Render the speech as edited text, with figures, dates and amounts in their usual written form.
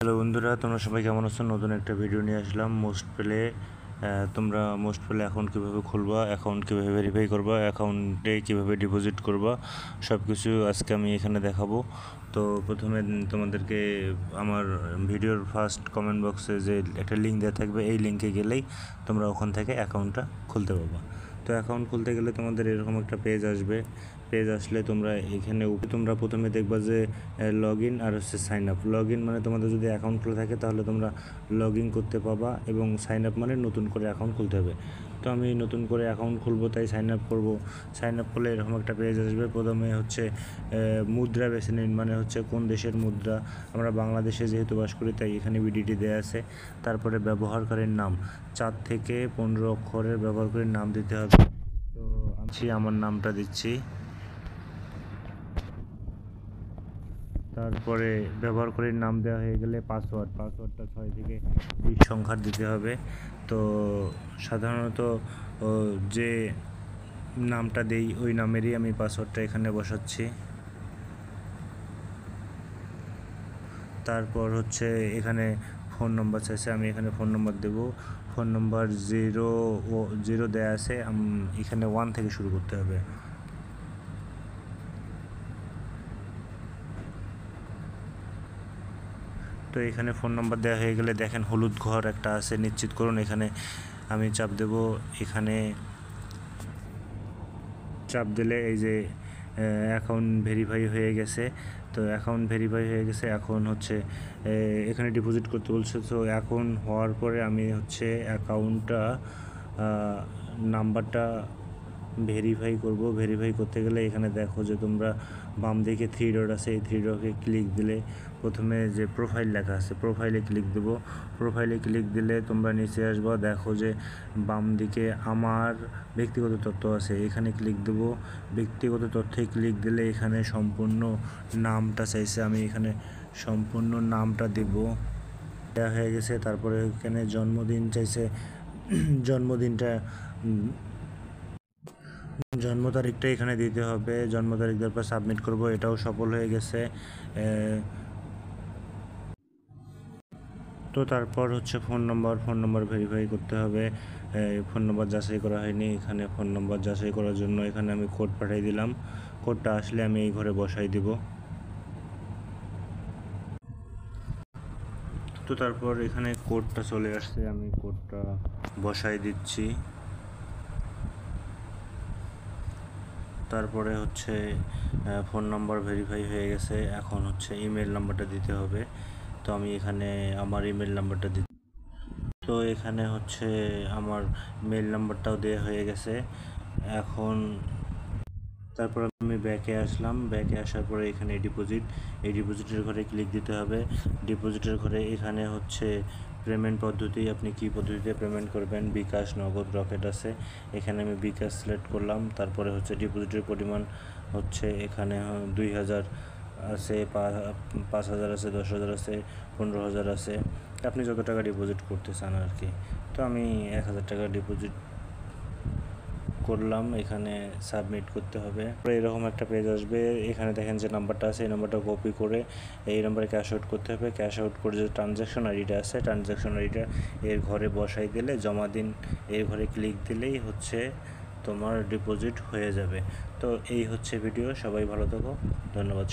Hello বন্ধুরা, তোমরা সবাই কেমন আছো? নতুন একটা ভিডিও নিয়ে আসলাম। তোমরা মোস্ট পেলে অ্যাকাউন্ট কীভাবে খুলবা, অ্যাকাউন্ট কীভাবে ভেরিফাই করবা, অ্যাকাউন্টে কীভাবে ডিপোজিট করবা, সব কিছু আজকে আমি এখানে দেখাবো। তো প্রথমে তোমাদেরকে আমার ভিডিওর ফার্স্ট কমেন্ট বক্সে যে একটা লিঙ্ক দেওয়া থাকবে, এই লিঙ্কে গেলেই তোমরা ওখান থেকে অ্যাকাউন্টটা খুলতে পারবা। তো অ্যাকাউন্ট খুলতে গেলে তোমাদের এরকম একটা পেজ আসবে। পেজ আসলে তোমরা এখানে তোমরা প্রথমে দেখবা যে লগ ইন আর হচ্ছে সাইন আপ। লগ ইন মানে তোমাদের যদি অ্যাকাউন্ট খোলা থাকে তাহলে তোমরা লগ ইন করতে পাবা, এবং সাইন আপ মানে নতুন করে অ্যাকাউন্ট খুলতে হবে। তো আমি নতুন করে অ্যাকাউন্ট খুলবো, তাই সাইন আপ করবো। সাইন আপ করলে এরকম একটা পেজ আসবে। প্রথমে হচ্ছে মুদ্রা বেছে নিন, মানে হচ্ছে কোন দেশের মুদ্রা। আমরা বাংলাদেশে যেহেতু বাস করি তাই এখানে বিডিটি দেওয়া আছে। তারপরে ব্যবহারকারীর নাম 4 থেকে 15 অক্ষরের ব্যবহারকারীর নাম দিতে হবে। তো আমি আমার নামটা দিচ্ছি। তারপরে ব্যবহারকারীর নাম দেওয়া হয়ে গেলে পাসওয়ার্ডটা 6 থেকে 20 সংখ্যার দিতে হবে। তো সাধারণত যে নামটা দেই ওই নামেরই আমি পাসওয়ার্ডটা এখানে বসাচ্ছি। তারপর হচ্ছে এখানে ফোন নম্বর চাইছে, আমি এখানে ফোন নম্বর দেব। ফোন নম্বর 0 দেওয়া আছে, এখানে 1 থেকে শুরু করতে হবে। তো এখানে ফোন নাম্বার দেওয়া হয়ে গেলে দেখেন হলুদ ঘর একটা আছে, নিশ্চিত করুন। এখানে আমি চাপ দেব। এখানে চাপ দিলে এই যে অ্যাকাউন্ট ভেরিফাই হয়ে গেছে। তো অ্যাকাউন্ট ভেরিফাই হয়ে গেছে। এখন হচ্ছে এখানে ডিপোজিট করতে বলছে। তো অ্যাকাউন্ট হওয়ার পরে আমি হচ্ছে অ্যাকাউন্টটা নাম্বারটা ভেরিফাই করব। ভেরিফাই করতে গেলে এখানে দেখো যে তোমরা বাম দিকে 3 ডট আছে, এই 3 ডটে ক্লিক দিলে প্রথমে যে প্রোফাইল লেখা আছে, প্রোফাইলে ক্লিক দেব। প্রোফাইলে ক্লিক দিলে তোমরা নিচে আসবা, দেখো যে বাম দিকে আমার ব্যক্তিগত তথ্য আছে, এখানে ক্লিক দেব। ব্যক্তিগত তথ্যে ক্লিক দিলে এখানে সম্পূর্ণ নামটা চাইছে, আমি এখানে সম্পূর্ণ নামটা দেব। দেওয়া হয়ে গেছে। তারপরে এখানে জন্মদিন চাইছে, জন্ম তারিখটা এখানে দিতে হবে। জন্ম তারিখ দেওয়ার পর সাবমিট করব। এটাও সফল হয়ে গেছে। তো তারপর হচ্ছে ফোন নম্বর ভেরিফাই করতে হবে। ফোন নম্বর যাচাই করা হয়নি, এখানে ফোন নম্বর যাচাই করার জন্য এখানে আমি কোড পাঠিয়ে দিলাম। কোডটা আসলে আমি এই ঘরে বসাই দিব। তো তারপর এখানে কোডটা চলে আসছে, আমি কোডটা বসাই দিচ্ছি। তারপরে হচ্ছে ফোন নাম্বার ভেরিফাই হয়ে গেছে। এখন হচ্ছে ইমেল নাম্বারটা দিতে হবে। তো আমি এখানে আমার ইমেল নাম্বারটা দিচ্ছি। তো এখানে হচ্ছে আমার মেল নাম্বারটাও দেওয়া হয়ে গেছে। এখন তারপর আমি ব্যাকে আসলাম। ব্যাকে আসার পরে এখানে ডিপোজিটের ঘরে ক্লিক দিতে হবে। ডিপোজিটের ঘরে এখানে হচ্ছে পেমেন্ট পদ্ধতি, আপনি কি পদ্ধতিতে পেমেন্ট করবেন, বিকাশ, নগদ, রকেট আছে। এখানে আমি বিকাশ সিলেক্ট করলাম। তারপরে হচ্ছে ডিপোজিটের পরিমাণ হচ্ছে এখানে 2000 আছে, 5000 আছে, 10,000 আছে, 15,000 আছে। আপনি যত টাকা ডিপোজিট করতে চান আর কি। তো আমি 1000 টাকা ডিপোজিট করলাম। এখানে সাবমিট করতে হবে। এরকম একটা পেজ আসবে। এখানে দেখেন যে নাম্বারটা আছে, এই নাম্বারটা কপি করে এই নাম্বারে ক্যাশ আউট করতে হবে। ক্যাশ আউট করে যে ট্রানজ্যাকশন আইডিটা আছে, ট্রানজ্যাকশন আইডিটা এর ঘরে বসাই দিলে, জমা দিন এর ঘরে ক্লিক দিলেই হচ্ছে তোমার ডিপোজিট হয়ে যাবে। তো এই হচ্ছে ভিডিও। সবাই ভালো থাকো, ধন্যবাদ।